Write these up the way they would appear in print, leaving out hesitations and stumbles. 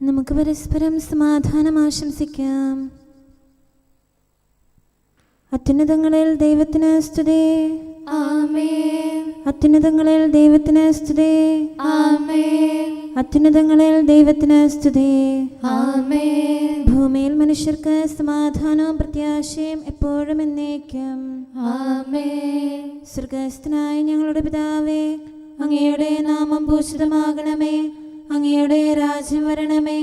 നമുക്ക് പരസ്പരം സമാധാനം ആശംസിക്കാം. അത്യുന്നതങ്ങളിൽ ദൈവത്തിന് സ്തുതി. ആമേൻ. അത്യുന്നതങ്ങളിൽ ദൈവത്തിന് സ്തുതി. ആമേൻ. അത്യുന്നതങ്ങളിൽ ദൈവത്തിന് സ്തുതി. ആമേൻ. ഭൂമിയിൽ മനുഷ്യർക്ക് സമാധാനവും പ്രത്യാശയും എപ്പോഴും എന്നേക്കും. ആമേൻ. സ്വർഗ്ഗസ്ഥനായ ഞങ്ങളുടെ പിതാവേ, അങ്ങയുടെ നാമം പൂജിതമാകണമേ. അങ്ങയുടെ രാജ്യം വരണമേ.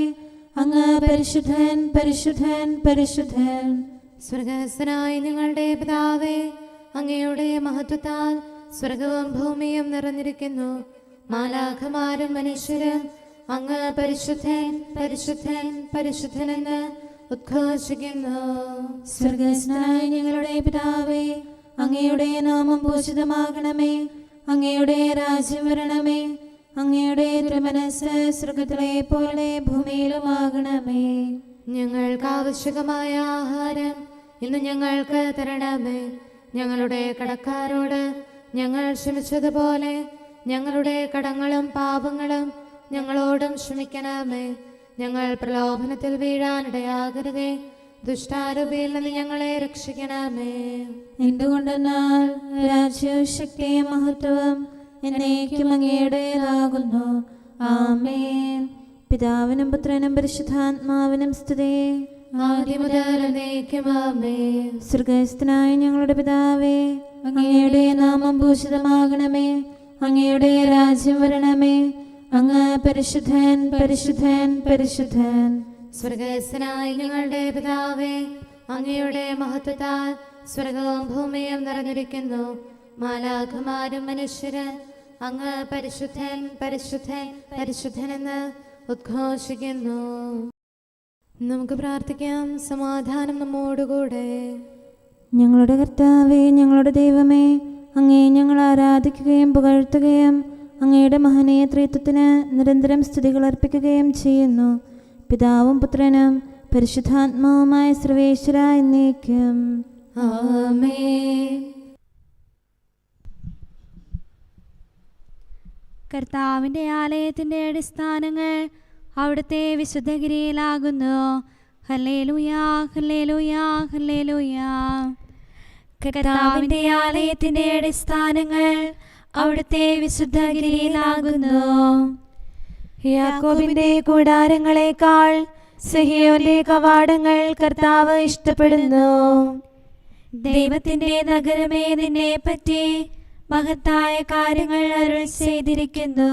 അങ്ങ് പരിശുദ്ധൻ, പരിശുദ്ധൻ, പരിശുദ്ധൻ. സ്വർഗ്ഗസ്ഥനായ ഞങ്ങളുടെ പിതാവേ, അങ്ങയുടെ മഹത്വത്താൽ സ്വർഗവും ഭൂമിയും നിറഞ്ഞിരിക്കുന്നു. മാലാഖമാരും മനുഷ്യരും അങ്ങ് പരിശുദ്ധൻ, പരിശുദ്ധൻ, പരിശുദ്ധനെന്ന് ഉദ്ഘോഷിക്കുന്നു. സ്വർഗ്ഗസ്ഥനായ ഞങ്ങളുടെ പിതാവേ, അങ്ങയുടെ നാമം പൂജിതമാകണമേ. അങ്ങയുടെ രാജ്യം വരണമേ. അങ്ങയുടെ തിരുമനസ്സ് സ്വർഗ്ഗത്തിലെ പോലെ ഭൂമിയിലുമാകണമേ. ഞങ്ങൾക്ക് ആവശ്യകമായ ആഹാരം ഇന്ന് ഞങ്ങൾക്ക് തരണമേ. ഞങ്ങളുടെ കടക്കാരോട് ഞങ്ങൾ ക്ഷമിച്ചതുപോലെ ഞങ്ങളുടെ കടങ്ങളും പാപങ്ങളും ഞങ്ങളോടും ക്ഷമിക്കണമേ. ഞങ്ങൾ പ്രലോഭനത്തിൽ വീഴാനിടയാകരുതേ. ദുഷ്ടാരൂപിയിൽ നിന്ന് ഞങ്ങളെ രക്ഷിക്കണമേ. എന്തുകൊണ്ടെന്നാൽ രാജ്യവും ശക്തിയും മഹത്വവും എന്നേക്കും അങ്ങയുടേതാകുന്നു. ആമേൻ. പിതാവിനും പുത്രനും പരിശുദ്ധാത്മാവിനും സ്തുതി. ആദ്യം മുതൽ എന്നേക്കും ആമേൻ. സ്വർഗ്ഗസ്ഥനായ ഞങ്ങളുടെ പിതാവേ, അങ്ങയുടെ നാമം പൂജിതമാകണമേ. അങ്ങയുടെ രാജ്യം വരണമേ. അങ്ങ് പരിശുദ്ധൻ, പരിശുദ്ധൻ, പരിശുദ്ധൻ. സ്വർഗ്ഗസ്ഥനായ ഞങ്ങളുടെ പിതാവേ, അങ്ങയുടെ മഹത്വത്താൽ സ്വർഗവും ഭൂമിയും നിറഞ്ഞിരിക്കുന്നു. മാലാഖമാരും മനുഷ്യരും അങ്ങ് പരിശുദ്ധൻ, പരിശുദ്ധൻ, പരിശുദ്ധനെന്ന് ഉദ്ഘോഷിക്കുന്നു. നമുക്ക് പ്രാർത്ഥിക്കാം. സമാധാനം നമ്മോടുകൂടെ. ഞങ്ങളുടെ കർത്താവേ, ഞങ്ങളുടെ ദൈവമേ, അങ്ങേ ഞങ്ങൾ ആരാധിക്കുകയും പുകഴ്ത്തുകയും അങ്ങയുടെ മഹനീയ ത്രിത്വത്തിന് നിരന്തരം സ്തുതികൾ അർപ്പിക്കുകയും ചെയ്യുന്നു. പിതാവും പുത്രനും പരിശുദ്ധാത്മാവുമായ സർവേശ്വര എന്നേക്കും. ആമേൻ. കർത്താവിൻ്റെ ആലയത്തിൻ്റെ അടിസ്ഥാനങ്ങൾ അവിടുത്തെ വിശുദ്ധഗിരിയിലാകുന്നു. ഹല്ലേലൂയാ, ഹല്ലേലൂയാ, ഹല്ലേലൂയാ. കർത്താവിൻ്റെ ആലയത്തിൻ്റെ അടിസ്ഥാനങ്ങൾ അവിടുത്തെ വിശുദ്ധഗിരിയിലാകുന്നു. യാക്കോബിന്റെ കൂടാരങ്ങളെക്കാൾ സിഹിയോന്റെ കവാടങ്ങൾ കർത്താവ് ഇഷ്ടപ്പെടുന്നു. ദൈവത്തിൻ്റെ നഗരമേ, നിന്നെ പറ്റി മഹത്തായ കാര്യങ്ങൾ അരുൾ ചെയ്തിരിക്കുന്നു.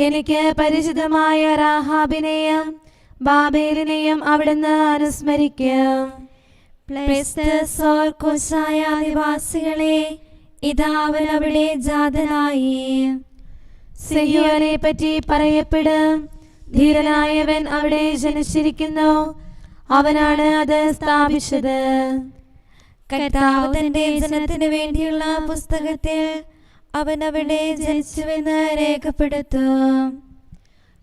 എനിക്ക് പരിചിതമായ റാഹാബിനെയും ബാബേലിനെയും അവിടുന്ന് അനുസ്മരിക്കും. പ്ലേസ്തോർക്കോസായ നിവാസികളെ, ഇതാ അവൻ അവിടെ ജാതനായി. സിഹിയോനെ പറ്റി പറയപ്പെടും. ധീരനായവൻ അവിടെ ജനിച്ചിരിക്കുന്നു. അവനാണ് അത് സ്ഥാപിച്ചത്. കർത്താവ് തന്റെ ജനത്തിനു വേണ്ടിയുള്ള പുസ്തകത്തിൽ അവൻ അവിടെ ജനിച്ചുവെന്ന് രേഖപ്പെടുത്തും.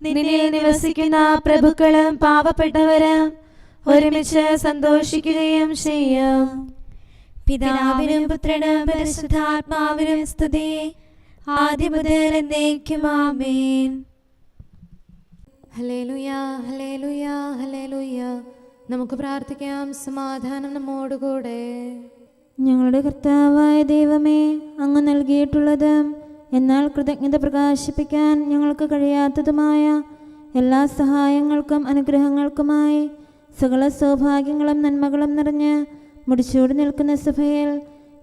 നിന്നിൽ നിവസിക്കുന്ന പ്രഭുക്കളും പാവപ്പെട്ടവരും ഒരുമിച്ച് സന്തോഷിക്കുകയും ചെയ്യും. പിതാവിനും പുത്രനും പരിശുദ്ധാത്മാവിനും സ്തുതി, ആദ്യം മുതൽ എന്നേക്കും ആമേൻ. ഹല്ലേലൂയാ, ഹല്ലേലൂയാ, ഹല്ലേലൂയാ. നമുക്ക് പ്രാർത്ഥിക്കാം. സമാധാനം നമ്മോടുകൂടെ. ഞങ്ങളുടെ കർത്താവായ ദൈവമേ, അങ്ങ് നൽകിയിട്ടുള്ളതും എന്നാൽ കൃതജ്ഞത പ്രകാശിപ്പിക്കാൻ ഞങ്ങൾക്ക് കഴിയാത്തതുമായ എല്ലാ സഹായങ്ങൾക്കും അനുഗ്രഹങ്ങൾക്കുമായി സകല സൗഭാഗ്യങ്ങളും നന്മകളും നിറഞ്ഞ് മുടിച്ചൂടി നിൽക്കുന്ന സഭയിൽ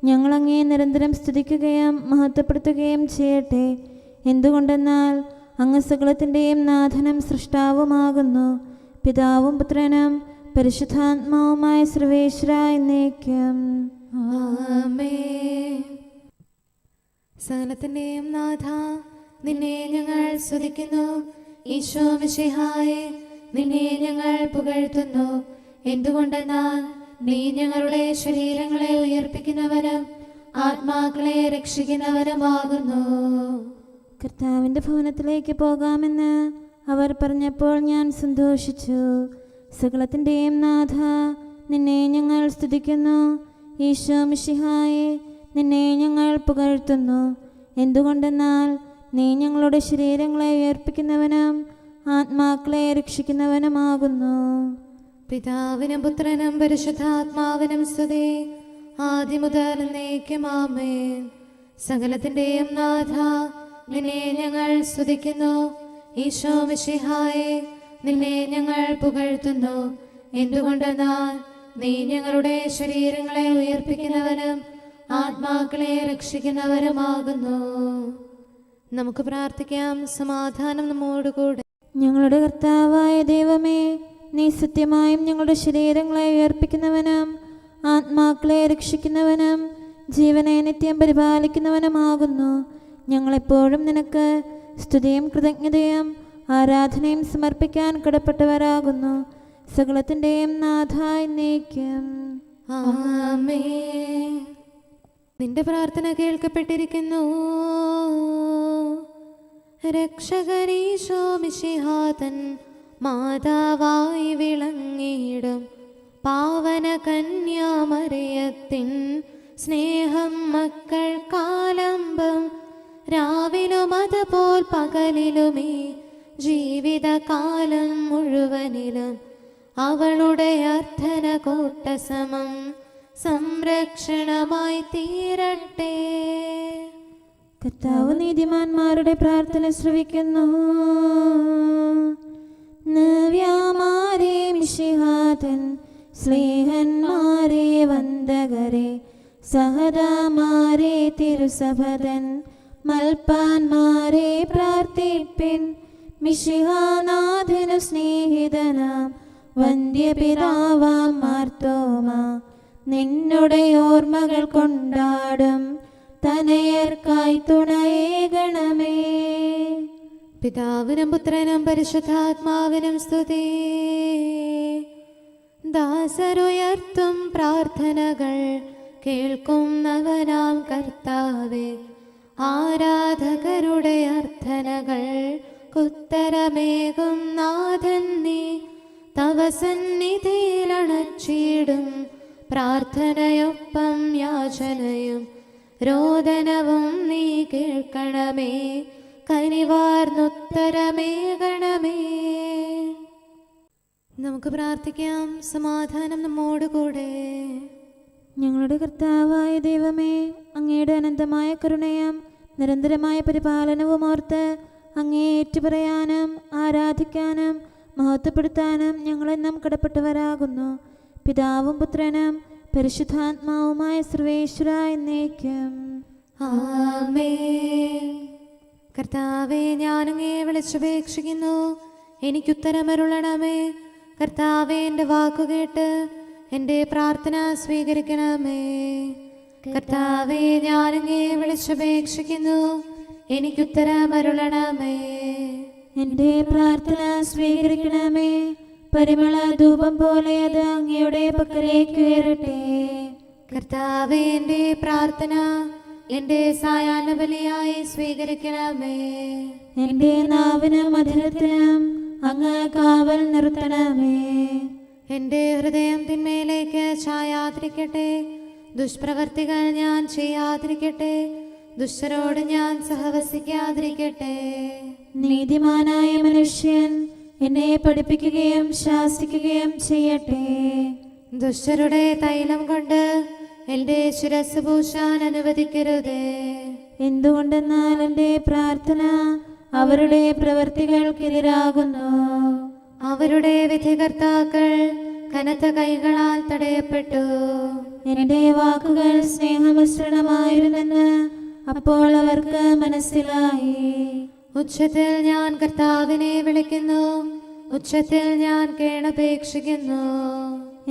ഞങ്ങൾ അങ്ങേ നിരന്തരം സ്തുതിക്കുകയും മഹത്വപ്പെടുത്തുകയും ചെയ്യട്ടെ. എന്തുകൊണ്ടെന്നാൽ അങ്ങ് സകലത്തിൻ്റെയും നാഥനും സൃഷ്ടാവുമാകുന്നു. പിതാവും പുത്രനും പരിശുദ്ധാത്മാവുമായ സർവേശ്വര എന്നേക്കും. ആമേൻ. സകലത്തിന്റെയും നാഥ, നിന്നെ ഞങ്ങൾ സ്തുതിക്കുന്നു. ഈശോ മിശിഹായേ, നിന്നെ ഞങ്ങൾ പുകഴ്ത്തുന്നു. എന്തുകൊണ്ടെന്നാൽ നീ ഞങ്ങളുടെ ശരീരങ്ങളെ ഉയർപ്പിക്കുന്നവനും ആത്മാക്കളെ രക്ഷിക്കുന്നവനുമാകുന്നു. കർത്താവിൻ്റെ ഭവനത്തിലേക്ക് പോകാമെന്ന് അവർ പറഞ്ഞപ്പോൾ ഞാൻ സന്തോഷിച്ചു. സകലത്തിൻ്റെയും നാഥ, നിന്നെ ഞങ്ങൾ സ്തുതിക്കുന്നു. ഈശോ മിശിഹായേ, നിന്നെ ഞങ്ങൾ പുകഴ്ത്തുന്നു. എന്തുകൊണ്ടെന്നാൽ നീ ഞങ്ങളുടെ ശരീരങ്ങളെ ഉയർപ്പിക്കുന്നവനും ആത്മാക്കളെ രക്ഷിക്കുന്നവനുമാകുന്നു. പിതാവിനും പുത്രനും പരിശുദ്ധാത്മാവിനും സ്തുതി, ആദ്യം മുതൽ എന്നേക്കും ആമേൻ. സകലത്തിന്റെയും നാഥ, നിന്നെ ഞങ്ങൾ സ്തുതിക്കുന്നു. ഈശോ മിശിഹായേ, നിന്നെ ഞങ്ങൾ പുകഴ്ത്തുന്നു. എന്തുകൊണ്ടെന്നാൽ നീ ഞങ്ങളുടെ ശരീരങ്ങളെ ഉയർപ്പിക്കുന്നവനും ആത്മാക്കളെ രക്ഷിക്കുന്നവരുമാകുന്നു. നമുക്ക് പ്രാർത്ഥിക്കാം. സമാധാനം നമ്മോടുകൂടെ. ഞങ്ങളുടെ കർത്താവായ ദൈവമേ, നീ സത്യമായും ഞങ്ങളുടെ ശരീരങ്ങളെ ഉയർപ്പിക്കുന്നവനും ആത്മാക്കളെ രക്ഷിക്കുന്നവനും ജീവനെ നിത്യം പരിപാലിക്കുന്നവനുമാകുന്നു. ഞങ്ങളെപ്പോഴും നിനക്ക് സ്തുതിയും കൃതജ്ഞതയും ആരാധനയും സമർപ്പിക്കാൻ കടപ്പെട്ടവരാകുന്നു. സകലത്തിൻ്റെയും നാഥ എന്നേക്കും ആമേൻ. നിന്റെ പ്രാർത്ഥന കേൾക്കപ്പെട്ടിരിക്കുന്നു. രക്ഷകനീശോ മിശിഹാതൻ മാതാവായി വിളങ്ങിയിടും പാവന കന്യാമറിയത്തിൻ സ്നേഹം മക്കൾക്കാലംബം രാവിലും അതുപോൽ പകലിലുമേ ജീവിതകാലം മുഴുവനിലും അവളുടെ അർത്ഥന കൂട്ടസമം സംരക്ഷണമായി തീരട്ടെ. കർത്താവ് നീതിമാന്മാരുടെ പ്രാർത്ഥന ശ്രവിക്കുന്നു. നവ്യമാരെ മിശിഹാതൻ സ്നേഹന്മാരെ വന്ദകരെ സഹദാമാരെ തിരുസഭതൻ മൽപ്പാന്മാരെ പ്രാർത്ഥിപ്പിൻ. മിശിഹാനാഥനു സ്നേഹിതനാം വന്ധ്യപിതാവാം മാർത്തോമ നിന്നുടെ ഓർമ്മകൾ കൊണ്ടാടും തനയർക്കായി തുണയേകണമേ. പിതാവിനും പുത്രനും പരിശുദ്ധാത്മാവിനും സ്തുതി. ദാസരുയർത്തും പ്രാർത്ഥനകൾ കേൾക്കുന്നവനാം കർത്താവേ, ആരാധകരുടെ അർത്ഥനകൾ ഉത്തരമേകും നാഥൻ നീ. തവ സന്നിധിയിലണച്ചിടും പ്രാർത്ഥനയൊപ്പം യാചനയും രോദനവും നീ കേൾക്കണമേ. കനിവാർന്നുത്തരമേകണമേ. നമുക്ക് പ്രാർത്ഥിക്കാം. സമാധാനം നമ്മോടുകൂടെ. ഞങ്ങളുടെ കർത്താവായ ദൈവമേ, അങ്ങയുടെ അനന്തമായ കരുണയും നിരന്തരമായ പരിപാലനവും ഓർത്ത് അങ്ങേ ഏറ്റുപറയാനും ആരാധിക്കാനും മഹത്വപ്പെടുത്താനും ഞങ്ങളെന്നും കടപ്പെട്ടവരാകുന്നു. പിതാവും പുത്രനും പരിശുദ്ധാത്മാവുമായ സർവേശ്വര എന്നേക്കും ആമേൻ. കർത്താവേ, ഞാനങ്ങേ വിളിച്ചപേക്ഷിക്കുന്നു, എനിക്കുത്തരമരുളണമേ. കർത്താവേ, എൻ്റെ വാക്കുകേട്ട് എൻ്റെ പ്രാർത്ഥന സ്വീകരിക്കണമേ. കർത്താവേ, ഞാനങ്ങേ വിളിച്ചപേക്ഷിക്കുന്നു, എനിക്കുത്തരമരുളണമേ. എൻ്റെ പ്രാർത്ഥന സ്വീകരിക്കണമേ. പരിമള ധൂപം പോലെ അത് അങ്ങയുടെ പക്കലേക്ക് ഉയരട്ടെ. കർത്താവേ, എൻ്റെ പ്രാർത്ഥന എൻ്റെ സായാഹ്ന ബലിയായി സ്വീകരിക്കണമേ. എൻ്റെ നാവിനും മധുരത്തിനും അങ്ങ് കാവൽ നിർത്തണമേ. എൻ്റെ ഹൃദയം തിന്മയിലേക്ക് ചായാതിരിക്കട്ടെ. ദുഷ്പ്രവർത്തികൾ ഞാൻ ചെയ്യാതിരിക്കട്ടെ. ദുഷ്ടരോട് ഞാൻ സഹവസിക്കാതിരിക്കട്ടെ. നീതിമാനായ മനുഷ്യൻ എന്നെ പഠിപ്പിക്കുകയും ശാസിക്കുകയും ചെയ്യട്ടെ. ദുഷ്ടരുടെ തൈലം കൊണ്ട് എൻ്റെ ശിരസ് പൂശാൻ അനുവദിക്കരുതേ. എന്തുകൊണ്ടെന്നാൽ എൻ്റെ പ്രാർത്ഥന അവരുടെ പ്രവൃത്തികൾക്കെതിരാകുന്നു. അവരുടെ വിധികർത്താക്കൾ കനത്ത കൈകളാൽ തടയപ്പെട്ടു. എൻ്റെ വാക്കുകൾ സ്നേഹമിശ്രണമായിരുന്നെന്ന് അപ്പോൾ അവർക്ക് മനസ്സിലായി. ഉച്ചത്തിൽ ഞാൻ കർത്താവിനെ വിളിക്കുന്നു, ഉച്ചത്തിൽ ഞാൻ കേണപേക്ഷിക്കുന്നു.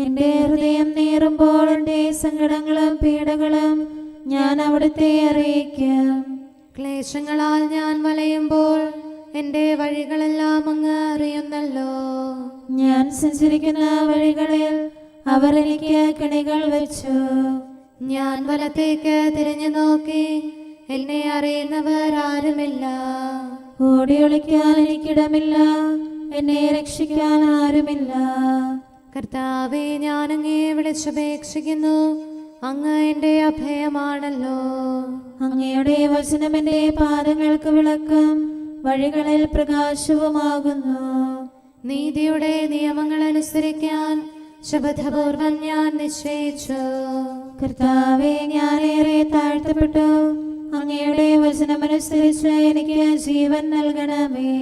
എൻ്റെ ഹൃദയം നീറുമ്പോൾ എൻ്റെ സങ്കടങ്ങളും പീഡകളും ഞാൻ അവിടുത്തെ അറിയിക്കും. ക്ലേശങ്ങളാൽ ഞാൻ വലയുമ്പോൾ എൻ്റെ വഴികളെല്ലാം അങ്ങ് അറിയുന്നല്ലോ. ഞാൻ സഞ്ചരിക്കുന്ന വഴികളിൽ അവർ എനിക്ക് കെണികൾ വെച്ചു. ഞാൻ വലത്തേക്ക് തിരിഞ്ഞു നോക്കി, എന്നെ അറിയുന്നവർ ആരുമില്ല. ഓടി ഒളിക്കാൻ എനിക്കിടമില്ല, എന്നെ രക്ഷിക്കാൻ ആരുമില്ല. കർത്താവേ, ഞാനങ്ങേ വിളിച്ചപേക്ഷിക്കുന്നു, അങ്ങ് എൻ്റെ അഭയമാണല്ലോ. അങ്ങയുടെ വചനം എൻ്റെ പാദങ്ങൾക്ക് വിളക്കും വഴികളിൽ പ്രകാശവുമാകുന്നു. നീതിയുടെ നിയമങ്ങൾ അനുസരിക്കാൻ ശപഥപൂർവം ഞാൻ നിശ്ചയിച്ചു. കർത്താവേ, ഞാനേറെ താഴ്ത്തപ്പെട്ടു. അങ്ങയുടെ വചനമനുസരിച്ച് എനിക്ക് ജീവൻ നൽകണമേ.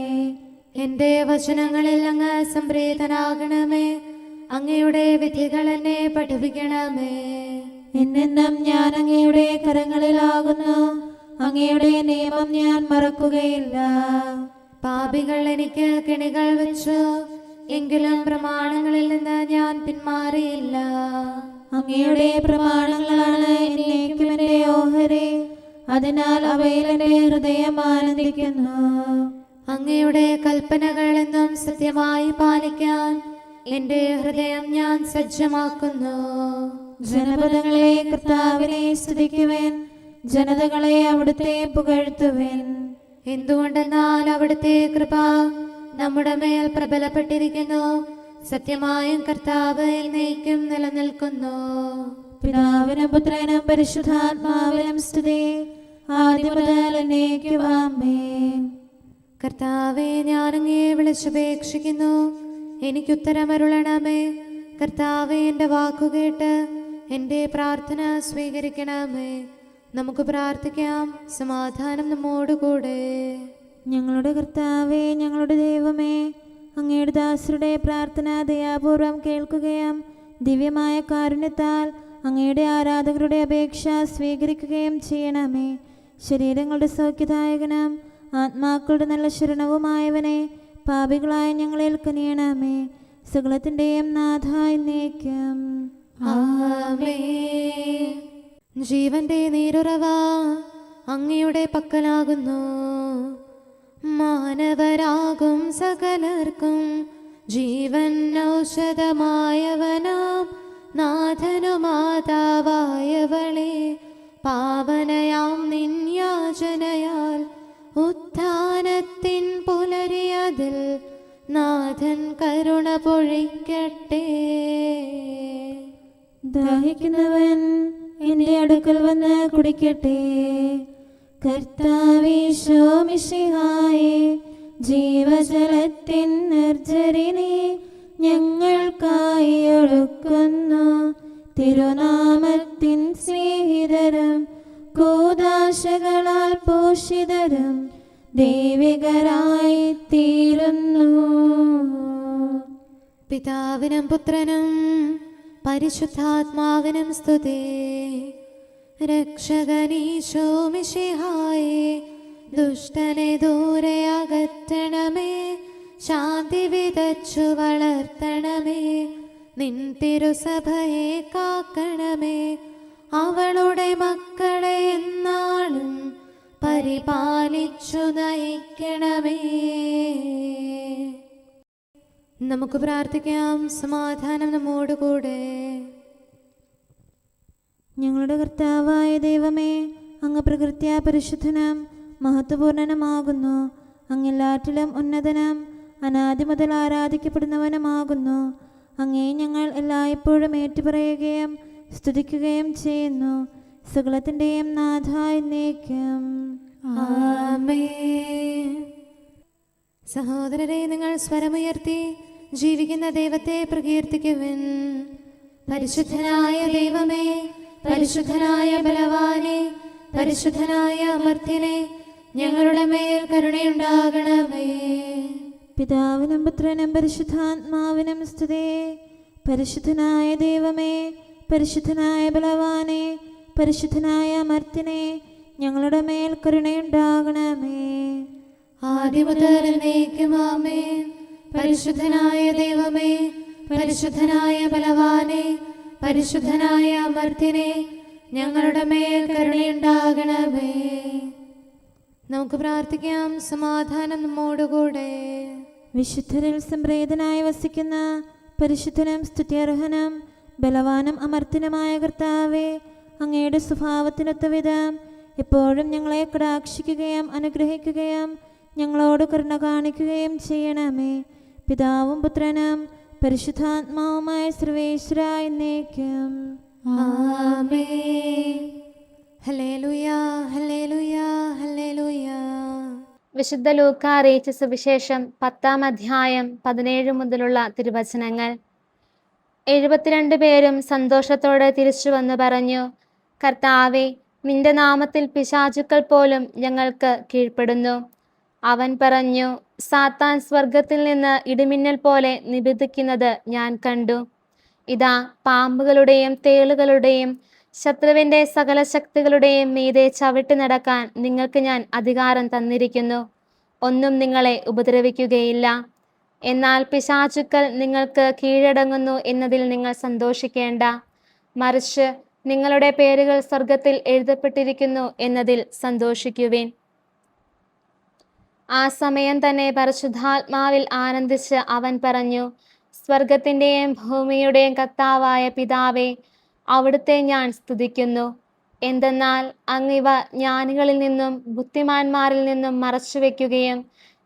എന്റെ വചനങ്ങളിൽ അങ്ങ് സംപ്രീതനാകണമേ. അങ്ങയുടെ വിധികൾ എന്നെ പഠിപ്പിക്കണമേ. എന്നെന്നും ഞാൻ അങ്ങയുടെ കരങ്ങളിലാകുന്നു. അങ്ങയുടെ നിയമം ഞാൻ മറക്കുകയില്ല. പാപികൾ എനിക്ക് കെണികൾ വെച്ചു, എങ്കിലും പ്രമാണങ്ങളിൽ നിന്ന് ഞാൻ പിന്മാറിയില്ല. അങ്ങയുടെ പ്രമാണങ്ങളാണ് എന്നേക്കും എന്റെ ഓഹരി. അതിനാൽ അവയിൽ എന്റെ ഹൃദയം ആനന്ദിക്കുന്നു. അങ്ങയുടെ കൽപ്പനകൾ എന്നും സത്യമായി പാലിക്കാൻ എന്റെ ഹൃദയം ഞാൻ സജ്ജമാക്കുന്നു. ജനപദങ്ങളെ കർത്താവിനെ സ്തുതിക്കുവിൻ, ജനതകളെ അവിടുത്തെ പുകഴ്ത്തുവിൻ. എന്തുകൊണ്ടെന്നാൽ അവിടുത്തെ കൃപ നമ്മുടെ മേൽ പ്രബലപ്പെട്ടിരിക്കുന്നു. സത്യമായും കർത്താവ് എന്നേക്കും നിലനിൽക്കുന്നു. പിതാവിനും പുത്രനും പരിശുദ്ധാത്മാവിനും സ്തുതി, ആദ്യം മുതൽ എന്നേക്കും ആമേൻ. കർത്താവെ, ഞാൻ അങ്ങയെ വിളിച്ചപേക്ഷിക്കുന്നു, എനിക്കുത്തരമരുളണമേ. കർത്താവെ, എൻ്റെ വാക്കുകേട്ട് എൻ്റെ പ്രാർത്ഥന സ്വീകരിക്കണമേ. നമുക്ക് പ്രാർത്ഥിക്കാം. സമാധാനം നമ്മോടുകൂടെ. ഞങ്ങളുടെ കർത്താവേ, ഞങ്ങളുടെ ദൈവമേ, അങ്ങയുടെ ദാസരുടെ പ്രാർത്ഥന ദയാപൂർവം കേൾക്കുകയും ദിവ്യമായ കാരുണ്യത്താൽ അങ്ങയുടെ ആരാധകരുടെ അപേക്ഷ സ്വീകരിക്കുകയും ചെയ്യണമേ. ശരീരങ്ങളുടെ സൗഖ്യദായകനും ആത്മാക്കളുടെ നല്ല ശരണവുമായവനെ, പാപികളായ ഞങ്ങളിൽ കനിയണമേ. സകലത്തിൻ്റെയും നാഥ എന്നേക്കും ആമേൻ. ജീവന്റെ നീരുറവ അങ്ങയുടെ പക്കലാകുന്നു. മാനവരാകും സകലർക്കും ജീവൻ ഔഷധമായവനാം നാഥനു മാതാവായവളെ, പാവനയാം നിൻ യാചനയാൽ ഉത്ഥാനത്തിൻ പുലരിയതിൽ നാഥൻ കരുണ പൊഴിക്കട്ടെ. ദാഹിക്കുന്നവൻ എൻ്റെ അടുക്കൽ വന്ന് കുടിക്കട്ടെ. കർത്താവീശോ മിശിഹായേ, ജീവജലത്തിൻ നിർജ്ജരിനെ ഞങ്ങൾക്കായി ഒഴുക്കുന്നു. തിരുനാമത്തിൻ സ്നേഹിതരും കൂദാശകളാൽ പോഷിതരും ദൈവികരായി തീരുന്നു. പിതാവിനും പുത്രനും പരിശുദ്ധാത്മാവിനും സ്തുതി. രക്ഷകനീശോ മിശിഹായേ, ദുഷ്ടനെ ദൂരെ അകറ്റണമേ. ശാന്തി വിതച്ചു വളർത്തണമേ. നിൻ തിരുസഭയെ കാക്കണമേ. അവളുടെ മക്കളെ എന്നാളും പരിപാലിച്ചു നയിക്കണമേ. നമുക്ക് പ്രാർത്ഥിക്കാം. സമാധാനം നമ്മോടുകൂടെ. ഞങ്ങളുടെ കർത്താവായ ദൈവമേ, അങ്ങ് പ്രകൃത്യാ പരിശുദ്ധനും മഹത്വപൂർണനുമാകുന്നു. അങ്ങെല്ലാറ്റിലും ഉന്നതനും അനാദി മുതൽ ആരാധിക്കപ്പെടുന്നവനുമാകുന്നു. അങ്ങേ ഞങ്ങൾ എല്ലായ്പ്പോഴും ഏറ്റുപറയുകയും സ്തുതിക്കുകയും ചെയ്യുന്നു. സകലത്തിൻ്റെയും നാഥ എന്നേക്കും ആമേൻ. സഹോദരരെ, നിങ്ങൾ സ്വരമുയർത്തി ജീവിക്കുന്ന ദൈവത്തെ പ്രകീർത്തിക്കുവിൻ. പരിശുദ്ധനായ ദൈവമേ, പരിശുദ്ധനായ ബലവാനെ, പരിശുദ്ധനായ അമർത്യനെ, ഞങ്ങളുടെ മേൽ കരുണയുണ്ടാകണമേ. പിതാവിനും പുത്രനും പരിശുദ്ധാത്മാവിനും സ്തുതി. പരിശുദ്ധനായ ദൈവമേ, പരിശുദ്ധനായ ബലവാനെ, പരിശുദ്ധനായ അമർത്യനെ, ഞങ്ങളുടെ മേൽ കരുണയുണ്ടാകണമേ. ആദ്യം മുതൽ എന്നേക്കും ആമേൻ. പരിശുദ്ധനായ ദൈവമേ, പരിശുദ്ധനായ ബലവാനെ, പരിശുദ്ധനായ അമർത്യനെ, ഞങ്ങളുടെ മേൽ കരുണയുണ്ടാകണമേ. നമുക്ക് പ്രാർത്ഥിക്കാം. സമാധാനം നമ്മോടുകൂടെ. വിശുദ്ധരിൽ സംപ്രീതനായി വസിക്കുന്ന പരിശുദ്ധനും സ്തുത്യർഹനും ബലവാനും അമർത്യനുമായ കർത്താവേ, അങ്ങയുടെ സ്വഭാവത്തിനൊത്ത വിധം എപ്പോഴും ഞങ്ങളെ കടാക്ഷിക്കുകയും അനുഗ്രഹിക്കുകയും ഞങ്ങളോട് കരുണ കാണിക്കുകയും ചെയ്യണമേ. പിതാവും പുത്രനും പരിശുദ്ധാത്മാവുമായ സർവേശ്വര എന്നേക്കും ആമേൻ. Hallelujah, hallelujah, hallelujah. വിശുദ്ധ ലൂക്ക അറിയിച്ച സുവിശേഷം 10-ാം അധ്യായം 17 മുതലുള്ള തിരുവചനങ്ങൾ. 72 പേരും സന്തോഷത്തോടെ തിരിച്ചു വന്നു പറഞ്ഞു, കർത്താവേ, നിന്റെ നാമത്തിൽ പിശാചുക്കൾ പോലും ഞങ്ങൾക്ക് കീഴ്പ്പെടുന്നു. അവൻ പറഞ്ഞു, സാത്താൻ സ്വർഗത്തിൽ നിന്ന് ഇടിമിന്നൽ പോലെ നിബിദിക്കുന്നത് ഞാൻ കണ്ടു. ഇതാ, പാമ്പുകളുടെയും തേളുകളുടെയും ശത്രുവിൻ്റെ സകല ശക്തികളുടെയും മീതെ ചവിട്ടി നടക്കാൻ നിങ്ങൾക്ക് ഞാൻ അധികാരം തന്നിരിക്കുന്നു. ഒന്നും നിങ്ങളെ ഉപദ്രവിക്കുകയില്ല. എന്നാൽ പിശാചുക്കൾ നിങ്ങൾക്ക് കീഴടങ്ങുന്നു എന്നതിൽ നിങ്ങൾ സന്തോഷിക്കേണ്ട. മറിച്ച് നിങ്ങളുടെ പേരുകൾ സ്വർഗത്തിൽ എഴുതപ്പെട്ടിരിക്കുന്നു എന്നതിൽ സന്തോഷിക്കുവിൻ. ആ സമയം തന്നെ പരിശുദ്ധാത്മാവിൽ ആനന്ദിച്ച് അവൻ പറഞ്ഞു, സ്വർഗത്തിൻ്റെയും ഭൂമിയുടെയും കർത്താവായ പിതാവേ, അവിടുത്തെ ഞാൻ സ്തുതിക്കുന്നു. എന്തെന്നാൽ അങ്ങിവ ജ്ഞാനികളിൽ നിന്നും ബുദ്ധിമാന്മാരിൽ നിന്നും മറച്ചുവെക്കുകയും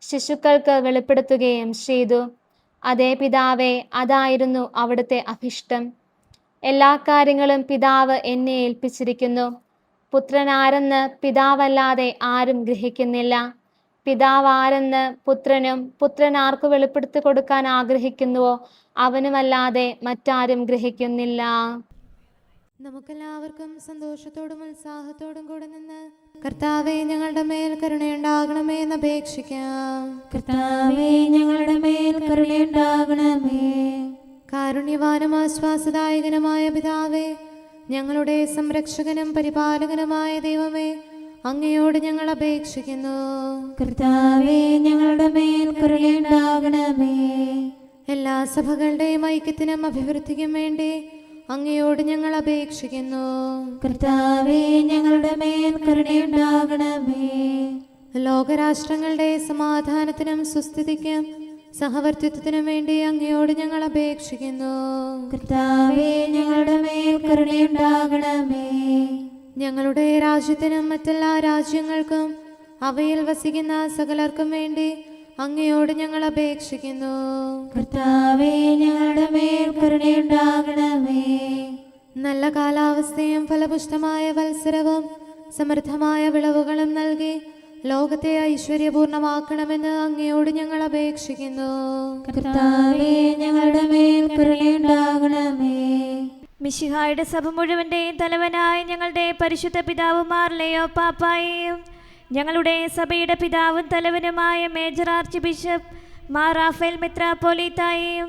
ശിശുക്കൾക്ക് വെളിപ്പെടുത്തുകയും ചെയ്തു. അതേ പിതാവേ, അതായിരുന്നു അവിടുത്തെ അഭിഷ്ടം. എല്ലാ കാര്യങ്ങളും പിതാവ് എന്നെ ഏൽപ്പിച്ചിരിക്കുന്നു. പുത്രനാരെന്ന് പിതാവല്ലാതെ ആരും ഗ്രഹിക്കുന്നില്ല. പിതാവ് ആരെന്ന് പുത്രനും പുത്രൻ ആർക്ക് വെളിപ്പെടുത്തി കൊടുക്കാൻ ആഗ്രഹിക്കുന്നുവോ അവനുമല്ലാതെ മറ്റാരും ഗ്രഹിക്കുന്നില്ല. നമുക്കെല്ലാവർക്കും സന്തോഷത്തോടും ഉത്സാഹത്തോടും കൂടെ നിന്ന് കർത്താവേ, ഞങ്ങളുടെ മേൽ കരുണയുണ്ടാകണമേ എന്ന് അപേക്ഷിക്കാം. കർത്താവേ, ഞങ്ങളുടെ മേൽ കരുണയുണ്ടാകണമേ. കാരുണ്യവാനും ആശ്വാസദായകനുമായ പിതാവേ, ഞങ്ങളുടെ സംരക്ഷകനും പരിപാലകനുമായ ദൈവമേ, അങ്ങയോട് ഞങ്ങൾ അപേക്ഷിക്കുന്നു. കർത്താവേ, ഞങ്ങളുടെ മേൽ കരുണയുണ്ടാകണമേ. എല്ലാ സഭകളുടെയും ഐക്യത്തിനും അഭിവൃദ്ധിക്കും വേണ്ടി അങ്ങയോട് ഞങ്ങൾ അപേക്ഷിക്കുന്നു. കർത്താവേ, ഞങ്ങളുടെ മേൽ കരുണയുണ്ടാകണമേ. ലോകരാഷ്ട്രങ്ങളുടെ സമാധാനത്തിനും സുസ്ഥിതിക്കും സഹവർത്തിത്വത്തിനും വേണ്ടി അങ്ങയോട് ഞങ്ങൾ അപേക്ഷിക്കുന്നു. കർത്താവേ, ഞങ്ങളുടെ മേൽ കരുണയുണ്ടാകണമേ. ഞങ്ങളുടെ രാജ്യത്തിനും മറ്റെല്ലാ രാജ്യങ്ങൾക്കും അവയിൽ വസിക്കുന്ന സകലർക്കും വേണ്ടി അങ്ങയോട് ഞങ്ങൾ അപേക്ഷിക്കുന്നു. കർത്താവേ, ഞങ്ങളുടെ മേൽ കരുണയുണ്ടാകണമേ. നല്ല കാലാവസ്ഥയും ഫലപുഷ്ടമായ വത്സരവും സമൃദ്ധമായ വിളവുകളും നൽകി ലോകത്തെ ഐശ്വര്യപൂർണമാക്കണമെന്ന് അങ്ങയോട് ഞങ്ങൾ അപേക്ഷിക്കുന്നു. കർത്താവേ, ഞങ്ങളുടെ മേൽ കരുണയുണ്ടാകണമേ. മിശിഹായുടെ സഭ മുഴുവൻ്റെയും തലവനായ ഞങ്ങളുടെ പരിശുദ്ധ പിതാവുമാർ ലെയോ പാപ്പായെയും ഞങ്ങളുടെ സഭയുടെ പിതാവും തലവനുമായ മേജർ ആർച്ച് ബിഷപ്പ് മാർ റാഫേൽ മെത്രാപ്പോലീത്തായെയും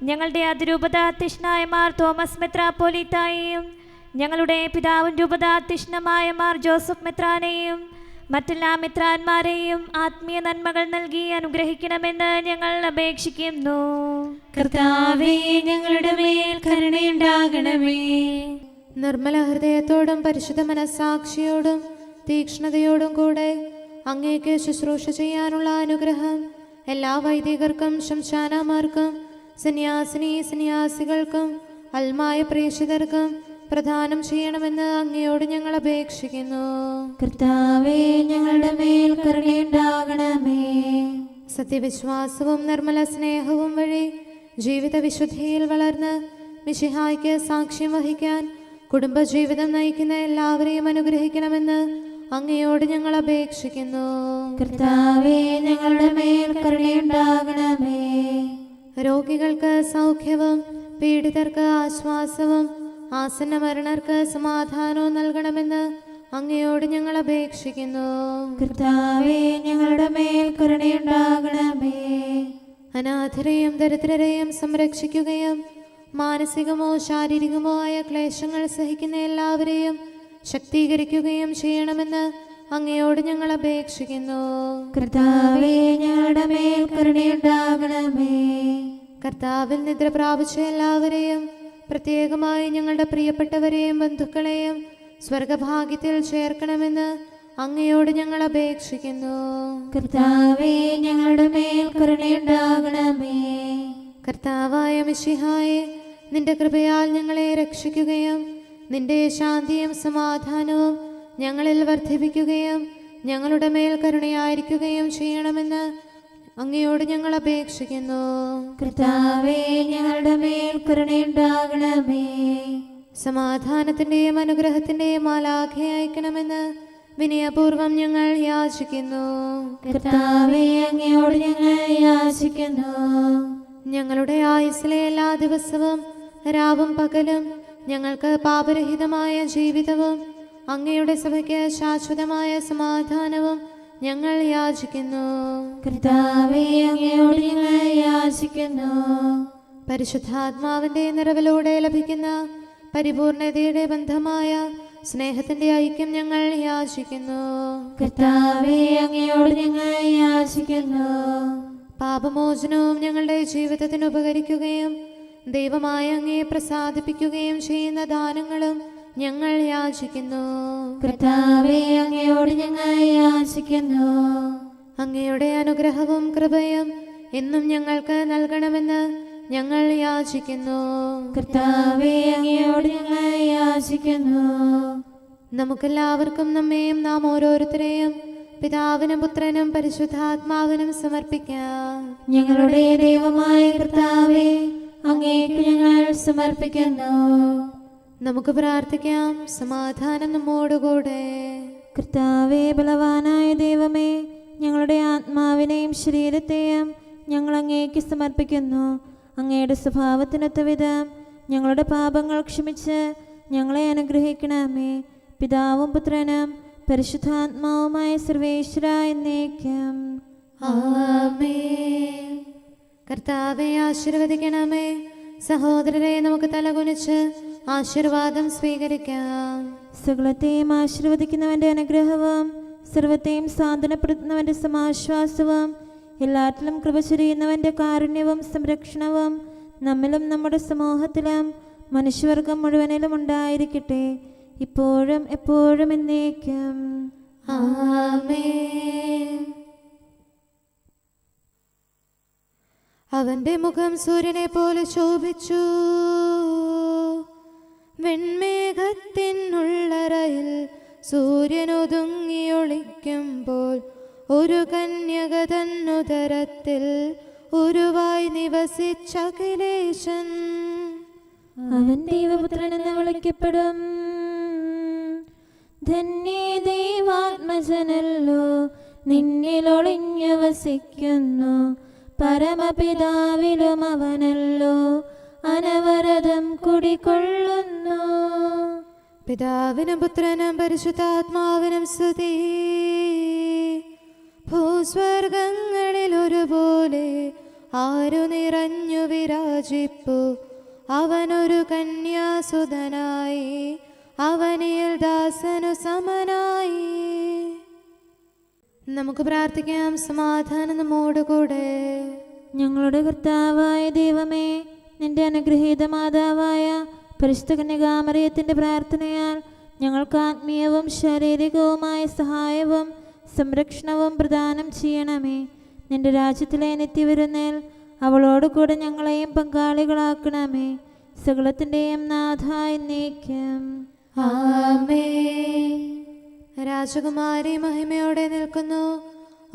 ഞങ്ങളുടെ അതിരൂപതാധ്യക്ഷനായ മാർ തോമസ് മെത്രാപ്പോലീത്തായെയും ഞങ്ങളുടെ പിതാവും രൂപതാധ്യക്ഷനുമായ മാർ ജോസഫ് മെത്രാനെയും മറ്റെല്ലാ മെത്രാന്മാരെയും ആത്മീയ നന്മകൾ നൽകി അനുഗ്രഹിക്കണമെന്ന് ഞങ്ങൾ അപേക്ഷിക്കുന്നു. കർത്താവേ, ഞങ്ങളുടെ മേൽ കരുണയുണ്ടാകണമേ. നിർമ്മല ഹൃദയത്തോടും പരിശുദ്ധ മനസ്സാക്ഷിയോടും തീക്ഷ്ണതയോടും കൂടെ അങ്ങേക്ക് ശുശ്രൂഷ ചെയ്യാനുള്ള അനുഗ്രഹം എല്ലാ വൈദികർക്കും ശംശാനമാർക്കും സന്യാസികൾക്കും അൽമായ പ്രേക്ഷിതർക്കും പ്രദാനം ചെയ്യണമെന്ന് അങ്ങയോട് ഞങ്ങൾ അപേക്ഷിക്കുന്നു. കർത്താവേ, ഞങ്ങളുടെ മേൽ കരുണയുണ്ടാകണമേ. സത്യവിശ്വാസവും നിർമ്മല സ്നേഹവും വഴി ജീവിത വിശുദ്ധിയിൽ വളർന്ന് മിശിഹായ്ക്ക് സാക്ഷ്യം വഹിക്കാൻ കുടുംബജീവിതം നയിക്കുന്ന എല്ലാവരെയും അനുഗ്രഹിക്കണമെന്ന് അങ്ങയോട് ഞങ്ങൾ അപേക്ഷിക്കുന്നു. കർത്താവേ, ഞങ്ങളുടെ മേൽ കരുണയുണ്ടാകണമേ. രോഗികൾക്ക് സൗഖ്യവും പീഡിതർക്ക് ആശ്വാസവും ആസന്ന മരണർക്ക് സമാധാനവും നൽകണമെന്ന് അങ്ങയോട് ഞങ്ങൾ അപേക്ഷിക്കുന്നു. കർത്താവേ, ഞങ്ങളുടെ മേൽ കരുണയുണ്ടാകണമേ. അനാഥരെയും ദരിദ്രരെയും സംരക്ഷിക്കുകയും മാനസികമോ ശാരീരികമോ ആയ ക്ലേശങ്ങൾ സഹിക്കുന്ന എല്ലാവരെയും ശക്തീകരിക്കുകയും ചെയ്യണമെന്ന് അങ്ങയോട് ഞങ്ങൾ അപേക്ഷിക്കുന്നു. കർത്താവേ, ഞങ്ങളുടെ മേൽ കരുണയുണ്ടാകണമേ. കർത്താവിൽ നിദ്ര പ്രാപിച്ച എല്ലാവരെയും പ്രത്യേകമായി ഞങ്ങളുടെ പ്രിയപ്പെട്ടവരെയും ബന്ധുക്കളെയും സ്വർഗഭാഗ്യത്തിൽ ചേർക്കണമെന്ന് അങ്ങയോട് ഞങ്ങൾ അപേക്ഷിക്കുന്നു. കർത്താവേ, ഞങ്ങളുടെ മേൽ കരുണയുണ്ടാകണമേ. കർത്താവായ മിശിഹായെ, നിന്റെ കൃപയാൽ ഞങ്ങളെ രക്ഷിക്കുകയും നിന്റെ ശാന്തിയും സമാധാനവും ഞങ്ങളിൽ വർദ്ധിപ്പിക്കുകയും ഞങ്ങളുടെ മേൽ കരുണയായിരിക്കുകയും ചെയ്യണമെന്ന് അങ്ങയോട് ഞങ്ങൾ അപേക്ഷിക്കുന്നു. കർത്താവേ, ഞങ്ങളുടെ മേൽ കരുണയുണ്ടാകണമേ. സമാധാനത്തിൻ്റെയും അനുഗ്രഹത്തിൻ്റെയും മാലാഖയെ അയക്കണമെന്ന് വിനയപൂർവം ഞങ്ങൾ യാചിക്കുന്നു. കർത്താവേ, അങ്ങയോട് ഞങ്ങൾ യാചിക്കുന്നു. ഞങ്ങളുടെ ആയുസ്സിലെ എല്ലാ ദിവസവും രാവും പകലും ഞങ്ങൾക്ക് പാപരഹിതമായ ജീവിതവും അങ്ങയുടെ സഭയ്ക്ക് ശാശ്വതമായ സമാധാനവും ഞങ്ങൾ യാചിക്കുന്നു. കർത്താവേ, അങ്ങയോട് ഞങ്ങൾ യാചിക്കുന്നു. പരിശുദ്ധാത്മാവിന്റെ നിറവിലൂടെ ലഭിക്കുന്ന പരിപൂർണതയുടെ ബന്ധമായ സ്നേഹത്തിന്റെ ഐക്യം ഞങ്ങൾ യാചിക്കുന്നു. കർത്താവേ, അങ്ങയോട് ഞങ്ങൾ യാചിക്കുന്നു. പാപമോചനവും ഞങ്ങളുടെ ജീവിതത്തിന് ഉപകരിക്കുകയും ദൈവമായ അങ്ങയെ പ്രസാദിപ്പിക്കുകയും ചെയ്യുന്ന ദാനങ്ങളും ഞങ്ങൾ യാചിക്കുന്നു. കർത്താവേ, അങ്ങയോട് ഞങ്ങൾ യാചിക്കുന്നു. അങ്ങയുടെ അനുഗ്രഹവും കൃപയും എന്നും ഞങ്ങൾക്ക് നൽകണമെന്ന് ഞങ്ങൾ യാചിക്കുന്നു. കർത്താവേ, അങ്ങയോട് ഞങ്ങൾ യാചിക്കുന്നു. നമുക്കെല്ലാവർക്കും നമ്മെയും നാം ഓരോരുത്തരെയും പിതാവിനും പുത്രനും പരിശുദ്ധാത്മാവിനും സമർപ്പിക്കാം. ഞങ്ങളുടെ ദൈവമായ കർത്താവേ, അങ്ങേക്ക് ഞങ്ങൾ സമർപ്പിക്കുന്നു. നമുക്ക് പ്രാർത്ഥിക്കാം. സമാധാനം നമ്മോടുകൂടെ. കർത്താവേ, ബലവാനായ ദൈവമേ, ഞങ്ങളുടെ ആത്മാവിനെയും ശരീരത്തെയും ഞങ്ങൾ അങ്ങേക്ക് സമർപ്പിക്കുന്നു. അങ്ങയുടെ സ്വഭാവത്തിനൊത്ത വിധം ഞങ്ങളുടെ പാപങ്ങൾ ക്ഷമിച്ച് ഞങ്ങളെ അനുഗ്രഹിക്കണമേ. പിതാവും പുത്രനും പരിശുദ്ധാത്മാവുമായ സർവേശ്വര എന്നേക്കും. ആമേൻ. കർത്താവെ ആശീർവദിക്കണമേ. സഹോദരരെ, നമുക്ക് തലകുനിച്ച് ആശീർവാദം സ്വീകരിക്കാം. സകലത്തെയും ആശീർവദിക്കുന്നവന്റെ അനുഗ്രഹവും സർവത്തെയും സാന്ത്വനപ്പെടുത്തുന്നവന്റെ സമാശ്വാസവും എല്ലാറ്റിലും കൃപ ചൊരിയുന്നവന്റെ കാരുണ്യവും സംരക്ഷണവും നമ്മിലും നമ്മുടെ സമൂഹത്തിലും മനുഷ്യവർഗം മുഴുവനിലും ഉണ്ടായിരിക്കട്ടെ, ഇപ്പോഴും എപ്പോഴും എന്നേക്കും. ആമേൻ. അവന്റെ മുഖം സൂര്യനെ പോലെ ശോഭിച്ചു. വെൺമേഘത്തിനുള്ളറയിൽ സൂര്യനൊതുങ്ങിയൊളിക്കുമ്പോൾ ഒരു കന്യക തന്നുദരത്തിൽ ഉരുവായി നിവസിച്ച അഖിലേശൻ. അവൻ ദൈവപുത്രൻ എന്ന് വിളിക്കപ്പെടും. ധന്യേ ദൈവാത്മജനല്ലോ, നിന്നിൽ ഒളിഞ്ഞു വസിക്കുന്നു. പരമപിതാവിലും അവനല്ലോ അനവരതം കുടികൊള്ളുന്നു. പിതാവിനും പുത്രനും പരിശുദ്ധാത്മാവിനും സ്തുതി. ഭൂസ്വർഗങ്ങളിൽ ഒരുപോലെ ആരു നിറഞ്ഞു വിരാജിപ്പു. അവനൊരു കന്യാസുതനായി, അവനിൽ ദാസനു സമനായി. നമുക്ക് പ്രാർത്ഥിക്കാം. സമാധാനം നമ്മോടുകൂടെ. ഞങ്ങളുടെ കർത്താവായ ദൈവമേ, നിന്റെ അനുഗ്രഹീത മാതാവായ പരിശുദ്ധ കന്യകാമറിയത്തിന്റെ പ്രാർത്ഥനയാൽ ഞങ്ങൾക്ക് ആത്മീയവും ശാരീരികവുമായ സഹായവും സംരക്ഷണവും പ്രദാനം ചെയ്യണമേ. നിന്റെ രാജ്യത്തിലെ നിത്യവിരുന്നിൽ അവളോട് കൂടെ ഞങ്ങളെയും പങ്കാളികളാക്കണമേ. സകലത്തിൻ്റെയും നാഥ എന്നേക്കും. ആമേൻ. രാജകുമാരി മഹിമയോടെ നിൽക്കുന്നു.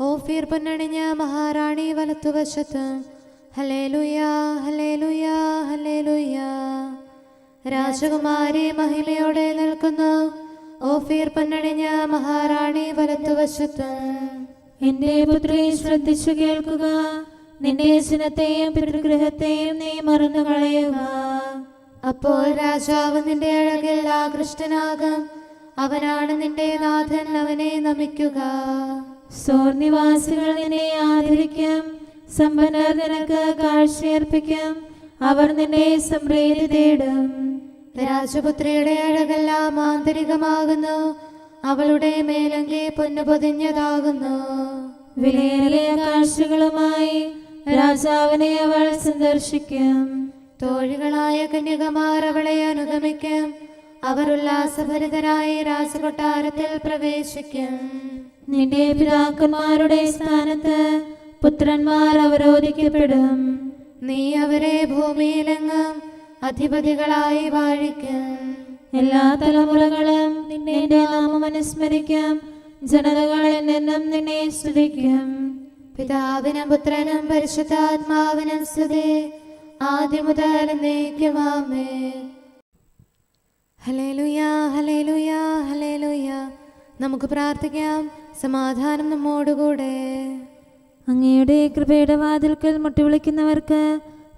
ഓഫീർ പൊന്നണിഞ്ഞ മഹാറാണി വലത്തുവശത്ത്. ഹല്ലേലൂയാ, ഹല്ലേലൂയാ, ഹല്ലേലൂയാ. രാജകുമാരി മഹിമയോടെ നിൽക്കുന്നു. ഓഫീർ പൊന്നണിഞ്ഞ മഹാറാണി വലത്തുവശത്ത്. എന്റെ പുത്രി, ശ്രദ്ധിച്ചു കേൾക്കുക. നിന്റെ ജനത്തെയും പിതൃഗൃഹത്തെയും നീ മറന്നു കളയുക. അപ്പോൾ രാജാവ് നിന്റെ അഴകിൽ ആകൃഷ്ടനാകും. അവനാണ് നിന്റെ നാഥൻ, അവനെ നമിക്കുക. സോർ നിവാസികൾ നിന്നെ ആദരിക്കും. സമ്പന്നർ നിനക്ക് കാഴ്ചയർപ്പിക്കും. അവർ നിന്നെ സമൃദ്ധി തേടും. രാജപുത്രിയുടെ അഴകെല്ലാം ആന്തരികമാകുന്നു. അവളുടെ മേലങ്കി പൊന്നു പൊതിഞ്ഞതാകുന്നു. വിലയേറിയ കാഴ്ചകളുമായി രാജാവിനെ അവൾ സന്ദർശിക്കും. തോഴികളായ കന്യകമാർ അവളെ അനുഗമിക്കും. അവർ ഉല്ലാസഭരിതരായി രാജകൊട്ടാരത്തിൽ പ്രവേശിക്കും. നിന്റെ പിതാക്കന്മാരുടെ സ്ഥാനത്ത് പുത്രന്മാർ അവരോധിക്കപ്പെടും. നീ അവരെ ഭൂമിയിലെങ്ങും അധിപതികളായി വാഴിക്കും. എല്ലാ തലമുറകളും നിന്റെ നാമം അനുസ്മരിക്കും. ജനതകൾ എന്നെന്നും നിന്നെ സ്തുതിക്കും. പിതാവിനും പുത്രനും പരിശുദ്ധാത്മാവിനും സ്തുതി, ആദ്യം മുതൽ എന്നേക്കും. ആമേൻ. ഹല്ലേലൂയാ, ഹല്ലേലൂയാ, ഹല്ലേലൂയാ. നമുക്ക് പ്രാർത്ഥിക്കാം. സമാധാനം നമ്മോടുകൂടെ. അങ്ങയുടെ കൃപയുടെ വാതിൽക്കൽ മുട്ടിവിളിക്കുന്നവർക്ക്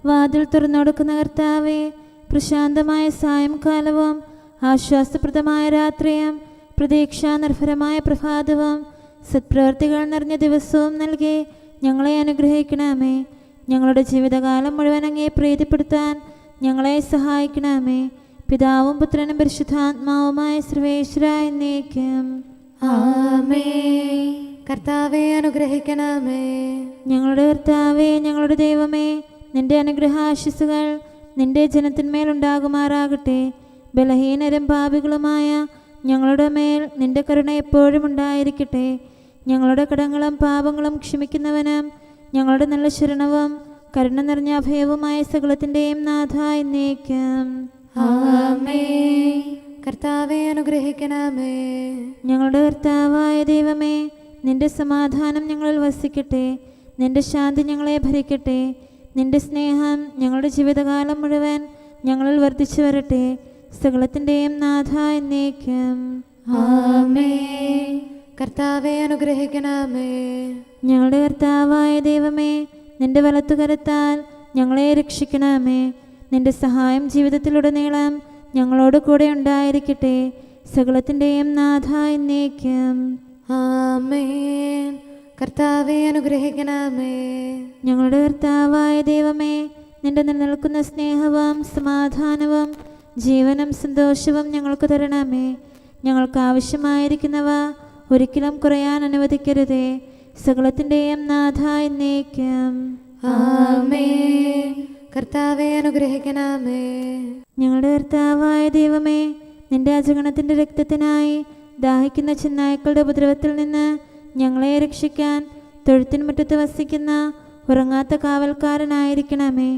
വാതിൽ തുറന്നുകൊടുക്കുന്ന കർത്താവേ, പ്രശാന്തമായ സായംകാലവും ആശ്വാസപ്രദമായ രാത്രിയും പ്രതീക്ഷാനിർഭരമായ പ്രഭാതവും സത്പ്രവർത്തികൾ നിറഞ്ഞ ദിവസവും നൽകി ഞങ്ങളെ അനുഗ്രഹിക്കണമേ. ഞങ്ങളുടെ ജീവിതകാലം മുഴുവൻ അങ്ങയെ പ്രീതിപ്പെടുത്താൻ ഞങ്ങളെ സഹായിക്കണമേ. പിതാവും പുത്രനും പരിശുദ്ധാത്മാവുമായ സർവേശ്വരായ എന്നേക്കും ആമേൻ. കർത്താവെ അനുഗ്രഹിക്കണമേ. ഞങ്ങളുടെ കർത്താവേ, ഞങ്ങളുടെ ദൈവമേ, നിന്റെ അനുഗ്രഹാശിസുകൾ നിന്റെ ജനത്തിന്മേലുണ്ടാകുമാറാകട്ടെ. ബലഹീനരും പാപികളുമായ ഞങ്ങളുടെ മേൽ നിന്റെ കരുണ എപ്പോഴും ഉണ്ടായിരിക്കട്ടെ. ഞങ്ങളുടെ കടങ്ങളും പാപങ്ങളും ക്ഷമിക്കുന്നവനും ഞങ്ങളുടെ നല്ല ശരണവും കരുണ നിറഞ്ഞ അഭയവുമായ സകലത്തിൻ്റെയും നാഥ എന്നേക്കും ആമേൻ. കർത്താവെ അനുഗ്രഹിക്കണമേ. ഞങ്ങളുടെ കർത്താവായ ദൈവമേ, നിന്റെ സമാധാനം ഞങ്ങളിൽ വസിക്കട്ടെ. നിന്റെ ശാന്തി ഞങ്ങളെ ഭരിക്കട്ടെ. നിന്റെ സ്നേഹം ഞങ്ങളുടെ ജീവിതകാലം മുഴുവൻ ഞങ്ങളിൽ വർദ്ധിച്ചു വരട്ടെ. സകലത്തിൻ്റെയും നാഥ എന്നേക്കും ആമേൻ. കർത്താവെ അനുഗ്രഹിക്കണമേ. ഞങ്ങളുടെ കർത്താവായ ദൈവമേ, നിന്റെ വലത്തുകരത്താൽ ഞങ്ങളെ രക്ഷിക്കണമേ. നിന്റെ സഹായം ജീവിതത്തിലുടനീളം ഞങ്ങളോട് കൂടെ ഉണ്ടായിരിക്കട്ടെ. സകലത്തിൻ്റെയും നാഥ എന്നേക്കും ആമേൻ. കർത്താവെ അനുഗ്രഹിക്കണമേ. ഞങ്ങളുടെ കർത്താവായ ദൈവമേ, നിന്റെ നിലനിൽക്കുന്ന സ്നേഹവും സമാധാനവും ജീവനും സന്തോഷവും ഞങ്ങൾക്ക് തരണമേ. ഞങ്ങൾക്ക് ആവശ്യമായിരിക്കുന്നവ ഒരിക്കലും കുറയാൻ അനുവദിക്കരുതേ. സകലത്തിൻ്റെയും നാഥ എന്നേക്കും ആമേൻ. കർത്താവെ അനുഗ്രഹിക്കണമേ. ഞങ്ങളുടെ കർത്താവായ ദൈവമേ, നിന്റെ അജഗണത്തിൻ്റെ രക്തത്തിനായി ദാഹിക്കുന്ന ചെന്നായ്ക്കളുടെ ഉപദ്രവത്തിൽ നിന്ന് ഞങ്ങളെ രക്ഷിക്കാൻ തൊഴുത്തിൻ മുറ്റത്ത് വസിക്കുന്ന ഉറങ്ങാത്ത കാവൽക്കാരനായിരിക്കണമേ.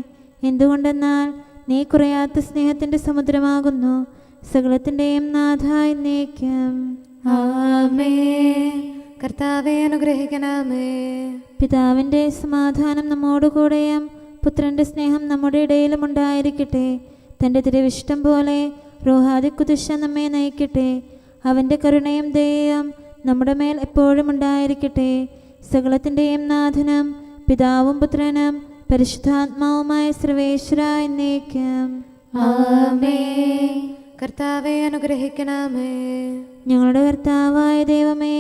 എന്തുകൊണ്ടെന്നാൽ നീ കുറയാത്ത സ്നേഹത്തിൻ്റെ സമുദ്രമാകുന്നു. സകലത്തിൻ്റെയും നാഥ എന്നേക്കും ആമേൻ. കർത്താവെ അനുഗ്രഹിക്കണമേ. പിതാവിൻ്റെ സമാധാനം നമ്മോടുകൂടെയും പുത്രൻ്റെ സ്നേഹം നമ്മുടെ ഇടയിലും ഉണ്ടായിരിക്കട്ടെ. തൻ്റെ തിരുവിഷ്ടം പോലെ റോഹാദിക്കുദിശ നമ്മെ നയിക്കട്ടെ. അവൻ്റെ കരുണയും ദയയും നമ്മുടെ മേൽ എപ്പോഴും ഉണ്ടായിരിക്കട്ടെ. സകലത്തിൻ്റെയും നാഥനും പിതാവും പുത്രനും പരിശുദ്ധാത്മാവുമായ സർവേശ്വര എന്നേക്കും ആമേൻ. കർത്താവെ അനുഗ്രഹിക്കണമേ. ഞങ്ങളുടെ കർത്താവായ ദൈവമേ,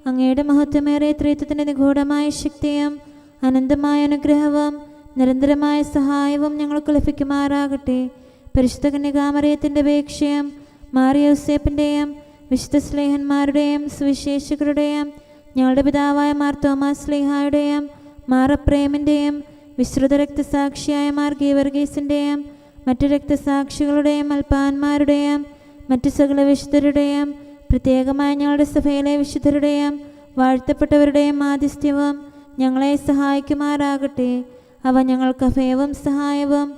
അങ്ങയുടെ മഹത്വമേറിയ ത്രിത്വത്തിൻ്റെ നിഗൂഢമായ ശക്തിയും അനന്തമായ അനുഗ്രഹവും നിരന്തരമായ സഹായവും ഞങ്ങൾക്ക് ലഭിക്കുമാറാകട്ടെ. പരിശുദ്ധ കന്യകാമറിയത്തിൻ്റെ അപേക്ഷയും മാറിയോസേപ്പിൻ്റെയും വിശുദ്ധ സ്ലേഹന്മാരുടെയും സുവിശേഷകരുടെയും ഞങ്ങളുടെ പിതാവായ മാർ തോമാസ് സ്ലീഹായുടെയും മാർ അപ്രേമിൻ്റെയും വിശ്രുത രക്തസാക്ഷിയായ മാർ ഗീവർഗീസിൻ്റെയും മറ്റു രക്തസാക്ഷികളുടെയും അൽപ്പാന്മാരുടെയും മറ്റു സകല വിശുദ്ധരുടെയും പ്രത്യേകമായ ഞങ്ങളുടെ സഭയിലെ വിശുദ്ധരുടെയും വാഴ്ത്തപ്പെട്ടവരുടെയും മാധ്യസ്ഥ്യവും ഞങ്ങളെ സഹായിക്കുമാറാകട്ടെ. അവ ഞങ്ങൾക്ക് അഭയവും സഹായവും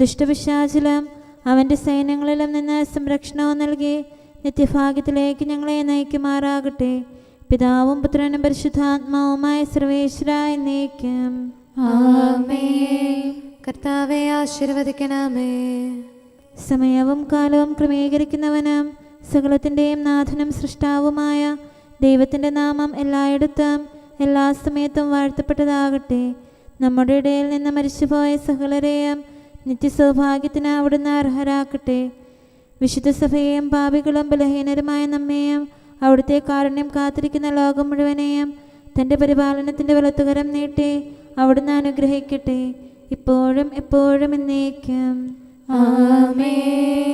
ദുഷ്ടപിശാചിലും അവൻ്റെ സൈന്യങ്ങളിലും നിന്ന് സംരക്ഷണവും നൽകി നിത്യഭാഗ്യത്തിലേക്ക് ഞങ്ങളെ നയിക്കുമാറാകട്ടെ. പിതാവും പുത്രനും പരിശുദ്ധാത്മാവുമായ സർവേശ്വര എന്നേക്കും ആമേൻ. കർത്താവെ ആശീർവദിക്കണമേ. സമയവും കാലവും ക്രമീകരിക്കുന്നവനും സകലത്തിൻ്റെയും നാഥനും സൃഷ്ടാവുമായ ദൈവത്തിൻ്റെ നാമം എല്ലായിടത്തും എല്ലാ സമയത്തും വാഴ്ത്തപ്പെട്ടതാകട്ടെ. നമ്മുടെ ഇടയിൽ നിന്ന് മരിച്ചുപോയ സകലരെയും നിത്യസൗഭാഗ്യത്തിന് അവിടുന്ന് അർഹരാക്കട്ടെ. വിശുദ്ധ സഭയെയും പാപികളും ബലഹീനരുമായ നമ്മെയും അവിടുത്തെ കാരുണ്യം കാത്തിരിക്കുന്ന ലോകം മുഴുവനെയും തൻ്റെ പരിപാലനത്തിൻ്റെ വലത്തുകരം നീട്ടി അവിടുന്ന് അനുഗ്രഹിക്കട്ടെ, ഇപ്പോഴും എപ്പോഴും എന്നേക്കും ആമേൻ.